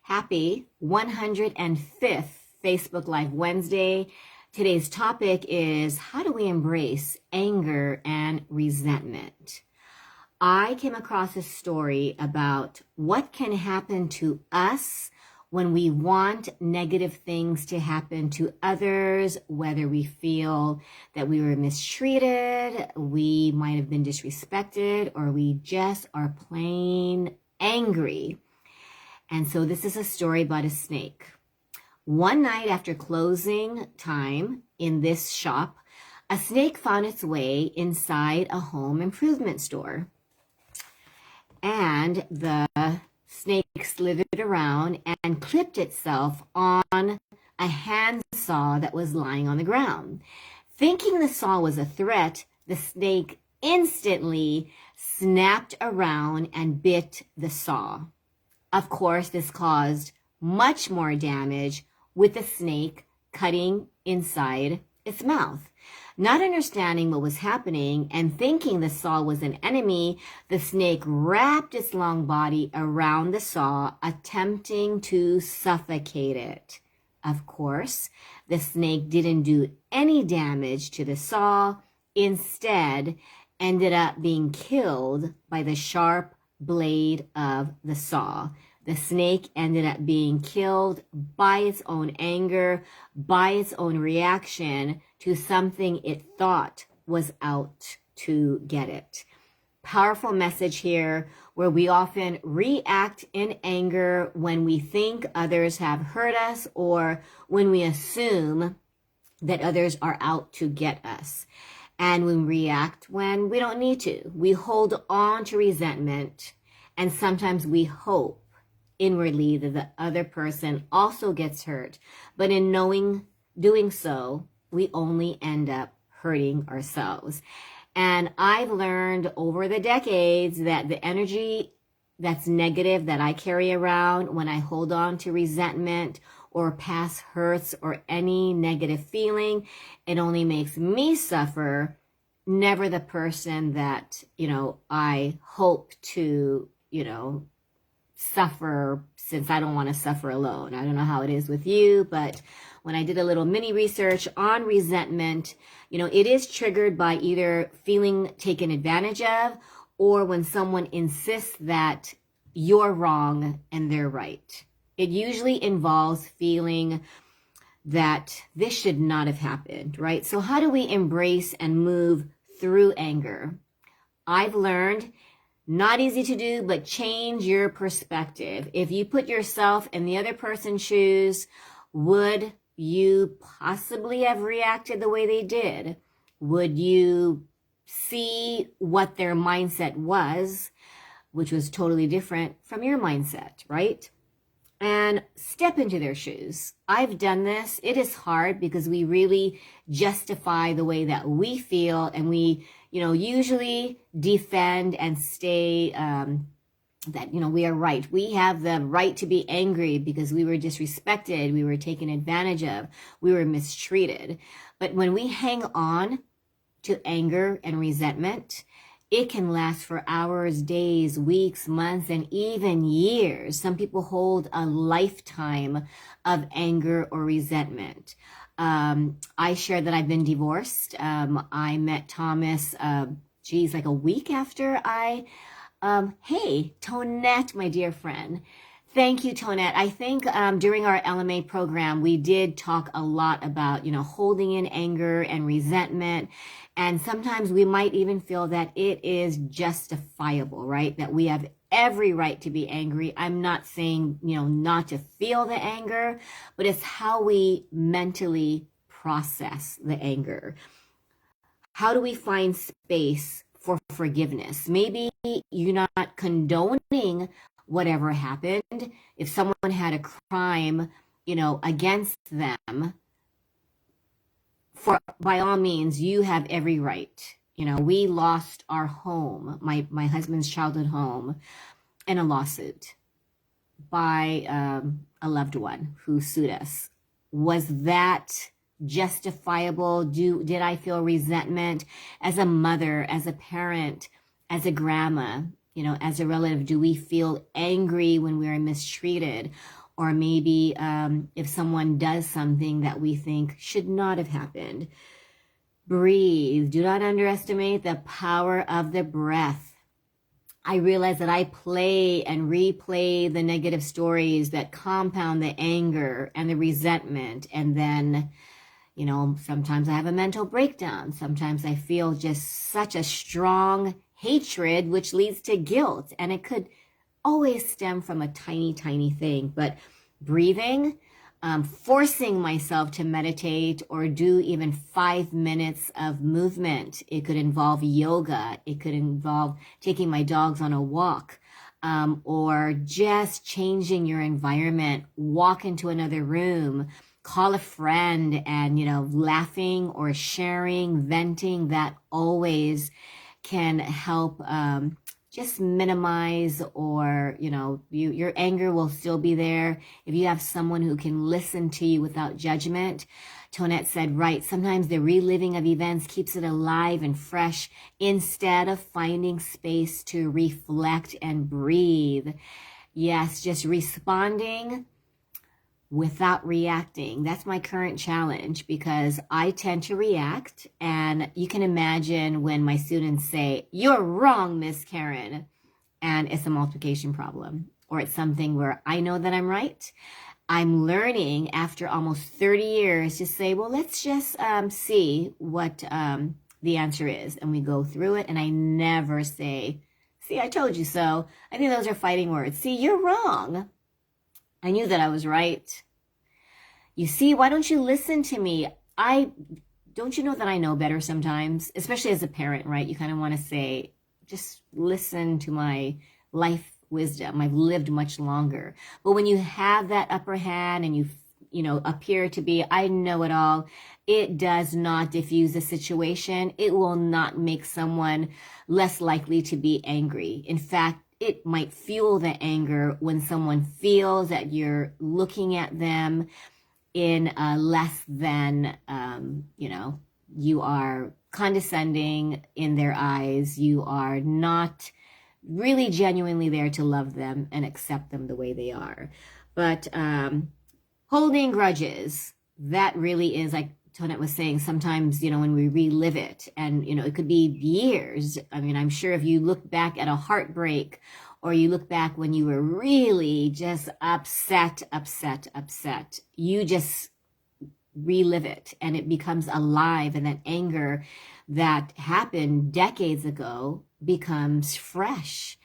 Happy 105th Facebook Live Wednesday. Today's topic is how do we embrace anger and resentment? I came across a story about what can happen to us when we want negative things to happen to others, whether we feel that we were mistreated, we might have been disrespected, or we just are plain angry. And so this is a story about a snake. One night after closing time in this shop, a snake found its way inside a home improvement store. And the snake slithered around and clipped itself on a handsaw that was lying on the ground. Thinking the saw was a threat, the snake instantly snapped around and bit the saw. Of course, this caused much more damage with the snake cutting inside its mouth. Not understanding what was happening and thinking the saw was an enemy, the snake wrapped its long body around the saw, attempting to suffocate it. Of course, the snake didn't do any damage to the saw, instead ended up being killed by the sharp blade of the saw. The snake ended up being killed by its own anger, by its own reaction to something it thought was out to get it. Powerful message here, where we often react in anger when we think others have hurt us or when we assume that others are out to get us. And we react when we don't need to. We hold on to resentment, and sometimes we hope inwardly that the other person also gets hurt. But in doing so, we only end up hurting ourselves. And I've learned over the decades that the energy that's negative that I carry around when I hold on to resentment or past hurts or any negative feeling, it only makes me suffer, never the person that, I hope to, suffer, since I don't want to suffer alone. I don't know how it is with you, but when I did a little mini research on resentment, it is triggered by either feeling taken advantage of or when someone insists that you're wrong and they're right. It usually involves feeling that this should not have happened, right? So how do we embrace and move through anger? I've learned, not easy to do, but change your perspective. If you put yourself in the other person's shoes, would you possibly have reacted the way they did? Would you see what their mindset was, which was totally different from your mindset, right? And step into their shoes. I've done this. It is hard because we really justify the way that we feel, and we usually defend and stay that, we are right. We have the right to be angry because we were disrespected, we were taken advantage of, we were mistreated. But when we hang on to anger and resentment, it can last for hours, days, weeks, months, and even years. Some people hold a lifetime of anger or resentment. I shared that I've been divorced. I met Thomas, like a week after hey, Tonette, my dear friend. Thank you, Tonette. I think during our LMA program, we did talk a lot about, holding in anger and resentment. And sometimes we might even feel that it is justifiable, right? That we have every right to be angry. I'm not saying, not to feel the anger, but it's how we mentally process the anger. How do we find space for forgiveness? Maybe you're not condoning whatever happened. If someone had a crime, against them, by all means, you have every right. We lost our home, my husband's childhood home, in a lawsuit by a loved one who sued us. Was that justifiable? Did I feel resentment as a mother, as a parent, as a grandma, as a relative? Do we feel angry when we are mistreated? or maybe if someone does something that we think should not have happened. Breathe. Do not underestimate the power of the breath. I realize that I play and replay the negative stories that compound the anger and the resentment. And then, sometimes I have a mental breakdown. Sometimes I feel just such a strong hatred, which leads to guilt. And it could always stem from a tiny, tiny thing. But breathing, forcing myself to meditate or do even 5 minutes of movement. It could involve yoga. It could involve taking my dogs on a walk, or just changing your environment, walk into another room, call a friend, and, laughing or sharing, venting, that always can help just minimize, or, your anger will still be there. If you have someone who can listen to you without judgment, Tonette said, right, sometimes the reliving of events keeps it alive and fresh instead of finding space to reflect and breathe. Yes, just responding without reacting. That's my current challenge, because I tend to react. And you can imagine when my students say, "You're wrong, Miss Karen," and it's a multiplication problem, or it's something where I know that I'm right. I'm learning after almost 30 years to say, well, let's just see what the answer is. And we go through it. And I never say, "See, I told you so." I think those are fighting words. "See, you're wrong. I knew that I was right. You see, why don't you listen to me? Don't you know that I know better sometimes?" Especially as a parent, right? You kind of want to say, just listen to my life wisdom. I've lived much longer. But when you have that upper hand and you appear to be, I know it all, it does not diffuse the situation. It will not make someone less likely to be angry. In fact, it might fuel the anger when someone feels that you're looking at them in less than, you are condescending in their eyes. You are not really genuinely there to love them and accept them the way they are. But holding grudges, that really is, like Tonette was saying, sometimes, when we relive it, and, it could be years. I mean, I'm sure if you look back at a heartbreak, or you look back when you were really just upset, you just relive it and it becomes alive. And that anger that happened decades ago becomes fresh,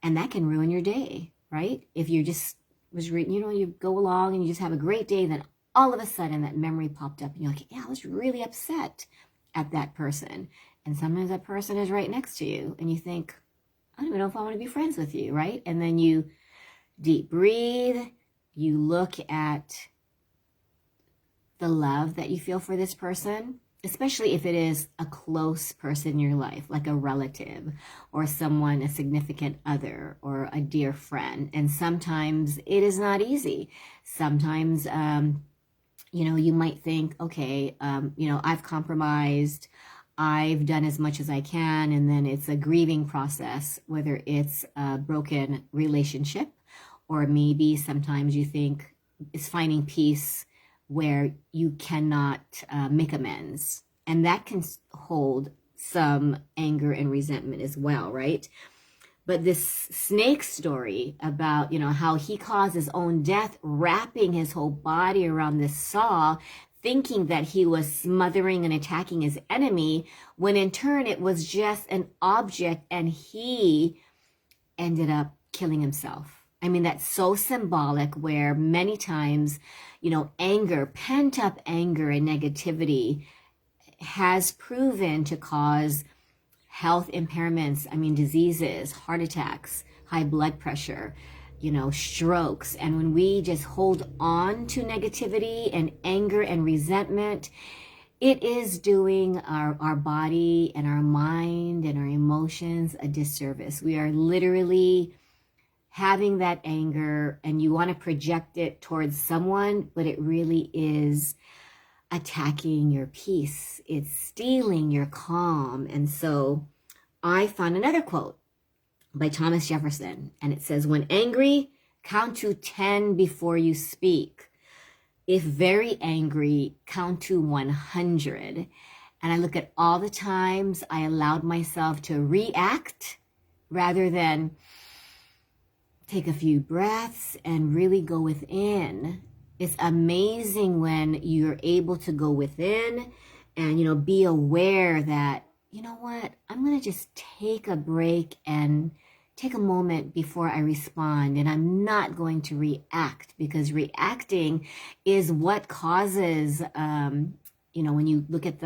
and that can ruin your day, right? If you just you go along and you just have a great day, then all of a sudden that memory popped up and you're like, yeah, I was really upset at that person. And sometimes that person is right next to you and you think, I don't even know if I want to be friends with you, right? And then you deep breathe, you look at the love that you feel for this person, especially if it is a close person in your life, like a relative or someone, a significant other or a dear friend. And sometimes it is not easy. Sometimes, you might think, okay, I've compromised, I've done as much as I can, and then it's a grieving process, whether it's a broken relationship, or maybe sometimes you think it's finding peace where you cannot make amends. And that can hold some anger and resentment as well, right? But this snake story about, how he caused his own death, wrapping his whole body around this saw, thinking that he was smothering and attacking his enemy, when in turn it was just an object and he ended up killing himself. I mean, that's so symbolic, where many times, anger, pent up anger and negativity has proven to cause health impairments. I mean, diseases, heart attacks, high blood pressure, strokes. And when we just hold on to negativity and anger and resentment, it is doing our body and our mind and our emotions a disservice. We are literally having that anger and you want to project it towards someone, but it really is attacking your peace. It's stealing your calm. And so I found another quote by Thomas Jefferson, and it says, "When angry, count to 10 before you speak. If very angry, count to 100. And I look at all the times I allowed myself to react rather than take a few breaths and really go within. It's amazing when you're able to go within and, be aware that, you know what, I'm going to just take a break and take a moment before I respond, and I'm not going to react, because reacting is what causes, when you look at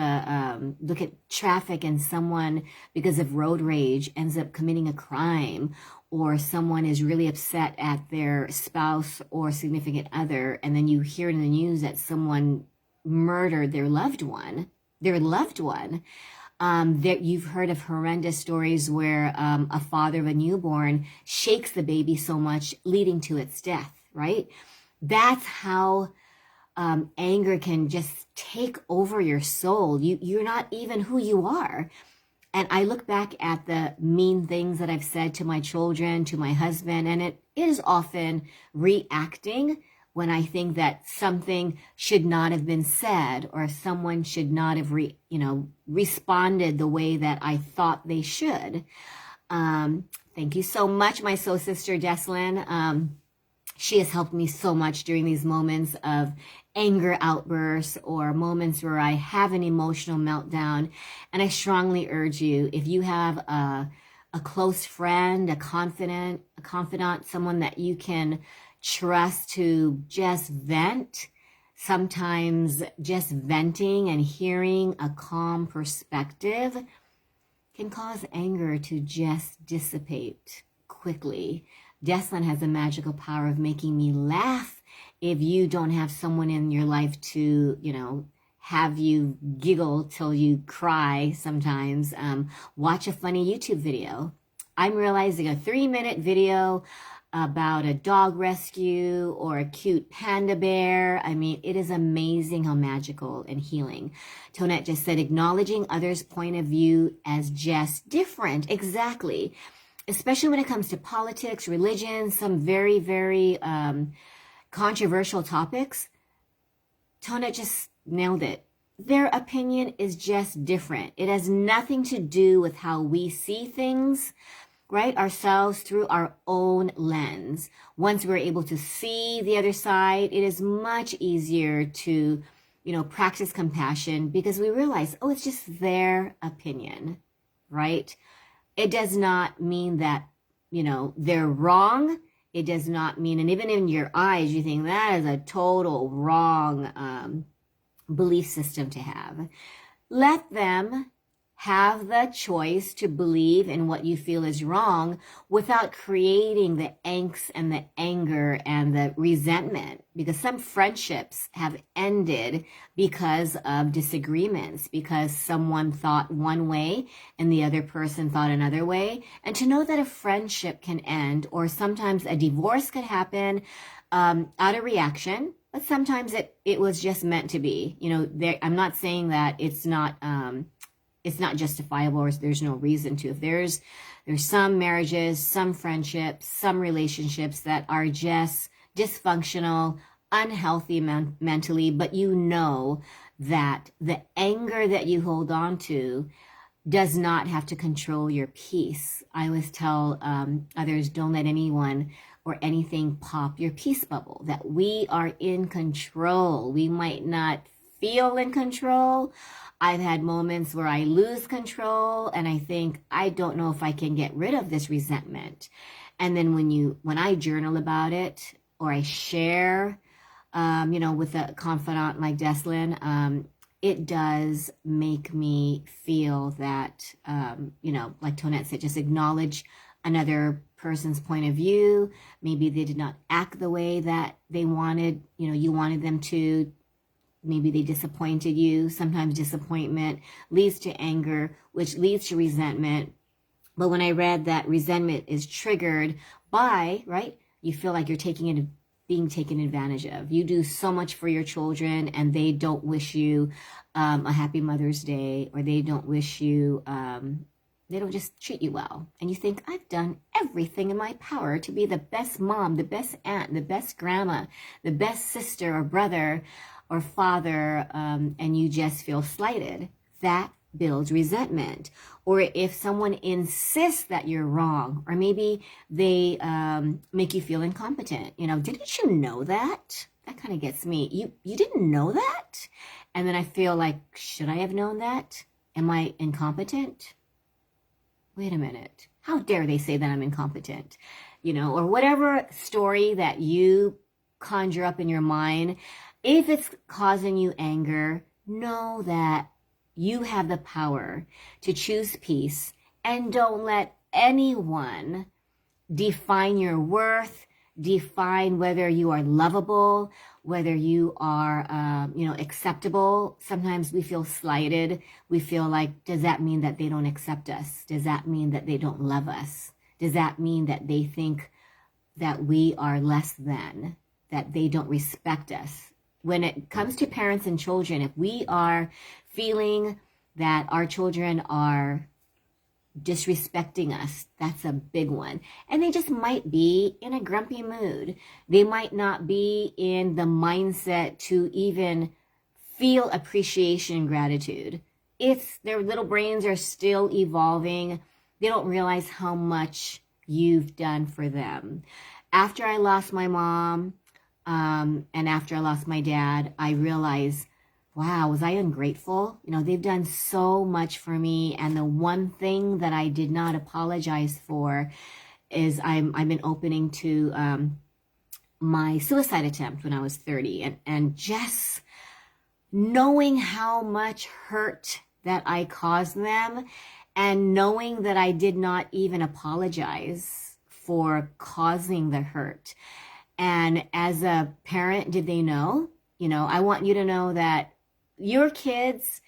look at traffic and someone, because of road rage, ends up committing a crime, or someone is really upset at their spouse or significant other, and then you hear in the news that someone murdered their loved one. That you've heard of horrendous stories where a father of a newborn shakes the baby so much, leading to its death, right? That's how anger can just take over your soul. You're not even who you are. And I look back at the mean things that I've said to my children, to my husband, and it is often reacting when I think that something should not have been said, or someone should not have responded the way that I thought they should. Thank you so much, my soul sister, Jesslyn. She has helped me so much during these moments of anger outbursts or moments where I have an emotional meltdown. And I strongly urge you, if you have a close friend, a confidant, someone that you can trust to just vent. Sometimes just venting and hearing a calm perspective can cause anger to just dissipate quickly. Jesslyn has a magical power of making me laugh. If you don't have someone in your life to, have you giggle till you cry sometimes, watch a funny YouTube video. I'm realizing a 3-minute video about a dog rescue or a cute panda bear. I mean, it is amazing how magical and healing. Tonette just said, acknowledging others' point of view as just different. Exactly. Especially when it comes to politics, religion, some very, very controversial topics. Tonette just nailed it. Their opinion is just different. It has nothing to do with how we see things, right? Ourselves through our own lens. Once we're able to see the other side, it is much easier to, practice compassion, because we realize, it's just their opinion, right? It does not mean that, they're wrong. It does not mean, and even in your eyes, you think that is a total wrong belief system to have. Let them have the choice to believe in what you feel is wrong without creating the angst and the anger and the resentment, because some friendships have ended because of disagreements, because someone thought one way and the other person thought another way. And to know that a friendship can end, or sometimes a divorce could happen out of reaction, but sometimes it was just meant to be. I'm not saying that it's not justifiable or there's no reason to. If there's some marriages, some friendships, some relationships that are just dysfunctional, unhealthy mentally, but that the anger that you hold on to does not have to control your peace. I always tell others, don't let anyone or anything pop your peace bubble, that we are in control. We might not feel in control. I've had moments where I lose control and I think, I don't know if I can get rid of this resentment. And then when I journal about it, or I share, with a confidant like Jesslyn, it does make me feel that, like Tonette said, just acknowledge another person's point of view. Maybe they did not act the way that they wanted, you wanted them to. Maybe they disappointed you. Sometimes disappointment leads to anger, which leads to resentment. But when I read that resentment is triggered by, right, you feel like you're being taken advantage of. You do so much for your children and they don't wish you a happy Mother's Day, or they don't wish you, They don't just treat you well. And you think, I've done everything in my power to be the best mom, the best aunt, the best grandma, the best sister or brother or father, and you just feel slighted. That builds resentment. Or if someone insists that you're wrong, or maybe they make you feel incompetent. Didn't you know that? That kind of gets me. You didn't know that? And then I feel like, should I have known that? Am I incompetent? Wait a minute. How dare they say that I'm incompetent? Or whatever story that you conjure up in your mind. If it's causing you anger, know that you have the power to choose peace, and don't let anyone define your worth, define whether you are lovable, whether you are, acceptable. Sometimes we feel slighted. We feel like, does that mean that they don't accept us? Does that mean that they don't love us? Does that mean that they think that we are less than, that they don't respect us? When it comes to parents and children, if we are feeling that our children are disrespecting us, that's a big one. And they just might be in a grumpy mood. They might not be in the mindset to even feel appreciation, gratitude. If their little brains are still evolving, they don't realize how much you've done for them. After I lost my mom, and after I lost my dad, I realized, wow, was I ungrateful? They've done so much for me. And the one thing that I did not apologize for is I've been opening to my suicide attempt when I was 30. And just knowing how much hurt that I caused them, and knowing that I did not even apologize for causing the hurt. And as a parent, did they know? I want you to know that your kids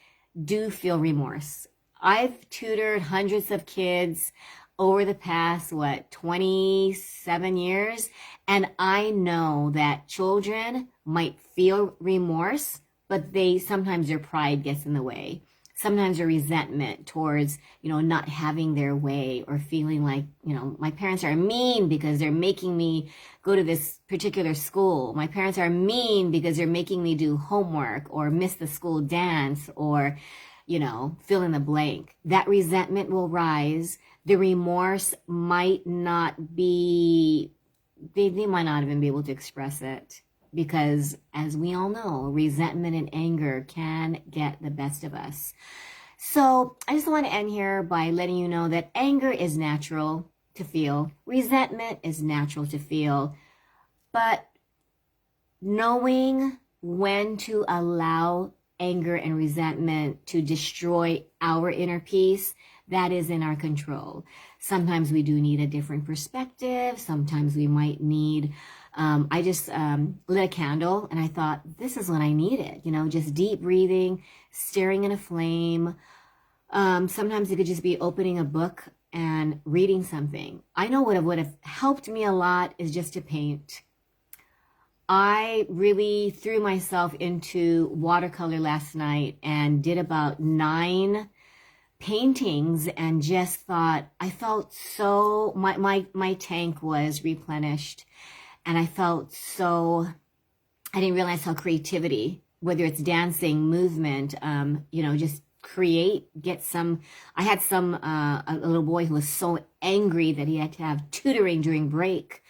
do feel remorse. I've tutored hundreds of kids over the past, 27 years. And I know that children might feel remorse, but sometimes their pride gets in the way. Sometimes their resentment towards, not having their way, or feeling like, my parents are mean because they're making me go to this particular school. My parents are mean because they're making me do homework or miss the school dance, or, fill in the blank. That resentment will rise. The remorse might not be, they might not even be able to express it. Because as we all know, resentment and anger can get the best of us. So I just want to end here by letting you know that anger is natural to feel. Resentment is natural to feel. But knowing when to allow anger and resentment to destroy our inner peace, that is in our control. Sometimes we do need a different perspective. Sometimes we might need, I just lit a candle and I thought, this is what I needed, just deep breathing, staring in a flame. Sometimes it could just be opening a book and reading something. I know what would have helped me a lot is just to paint. I really threw myself into watercolor last night and did about 9 paintings, and just thought, I felt so, my tank was replenished, and I felt so, I didn't realize how creativity, whether it's dancing, movement, just get some, I had a little boy who was so angry that he had to have tutoring during break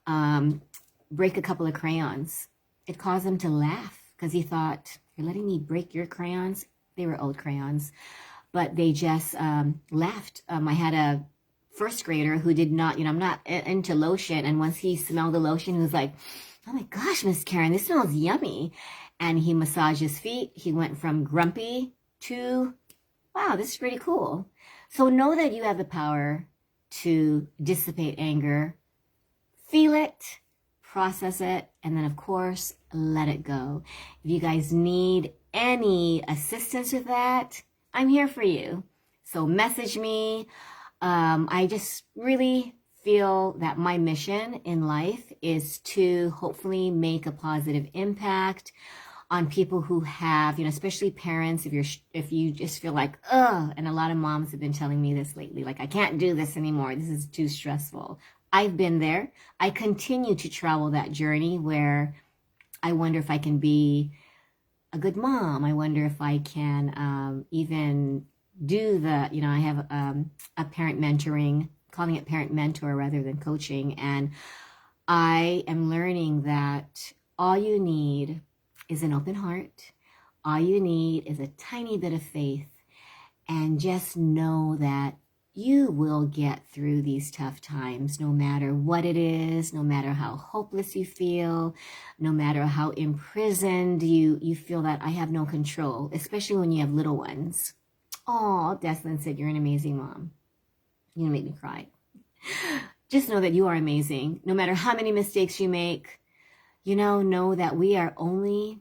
a couple of crayons. It caused him to laugh because he thought, you're letting me break your crayons? They were old crayons. But they just laughed. I had a first grader who did not, I'm not into lotion. And once he smelled the lotion, he was like, oh my gosh, Miss Karen, this smells yummy. And he massaged his feet. He went from grumpy to, wow, this is pretty cool. So know that you have the power to dissipate anger. Feel it, process it, and then, of course, let it go. If you guys need any assistance with that, I'm here for you. So message me. I just really feel that my mission in life is to hopefully make a positive impact on people who have, especially parents, if you just feel like, ugh, and a lot of moms have been telling me this lately, like, I can't do this anymore. This is too stressful. I've been there. I continue to travel that journey where I wonder if I can be a good mom. I wonder if I can even do I have a parent mentoring, calling it parent mentor rather than coaching. And I am learning that all you need is an open heart. All you need is a tiny bit of faith, and just know that you will get through these tough times, no matter what it is, no matter how hopeless you feel, no matter how imprisoned you feel that I have no control, especially when you have little ones. Oh, Deslin said, you're an amazing mom. You're gonna make me cry. Just know that you are amazing. No matter how many mistakes you make, know that we are only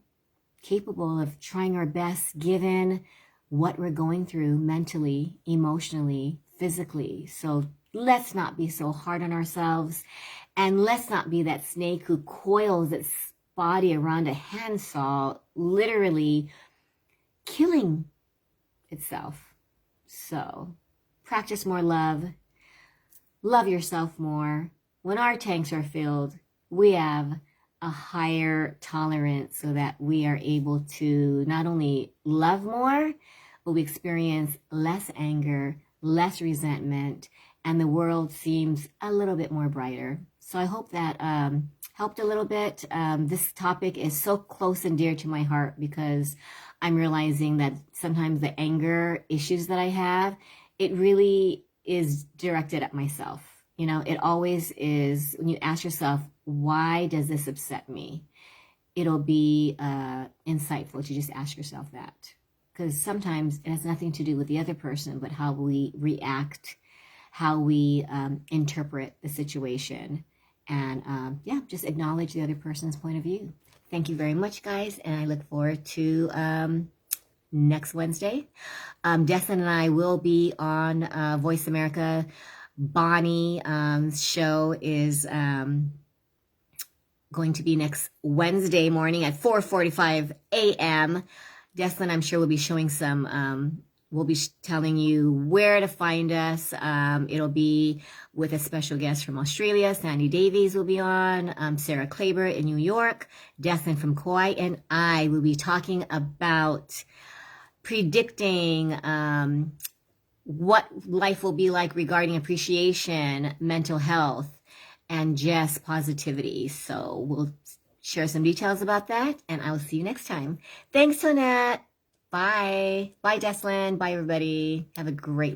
capable of trying our best given what we're going through mentally, emotionally, physically. So let's not be so hard on ourselves, and let's not be that snake who coils its body around a handsaw, literally killing itself. So practice more love. Love yourself more. When our tanks are filled, we have a higher tolerance so that we are able to not only love more, but we experience less anger, less resentment, and the world seems a little bit more brighter. So I hope that helped a little bit. This topic is so close and dear to my heart because I'm realizing that sometimes the anger issues that I have, it really is directed at myself. It always is. When you ask yourself, why does this upset me? It'll be insightful to just ask yourself that. Because sometimes it has nothing to do with the other person, but how we react, how we interpret the situation. And just acknowledge the other person's point of view. Thank you very much, guys. And I look forward to next Wednesday. Deslin and I will be on Voice America. Bonnie's show is going to be next Wednesday morning at 4:45 a.m. Deslin, I'm sure, will be showing we'll be telling you where to find us. It'll be with a special guest from Australia. Sandy Davies will be on. Sarah Klaber in New York. Deslin from Kauai. And I will be talking about predicting what life will be like regarding appreciation, mental health, and just positivity. So we'll share some details about that, and I will see you next time. Thanks, Tonette. Bye. Bye, Deslin. Bye, everybody. Have a great one.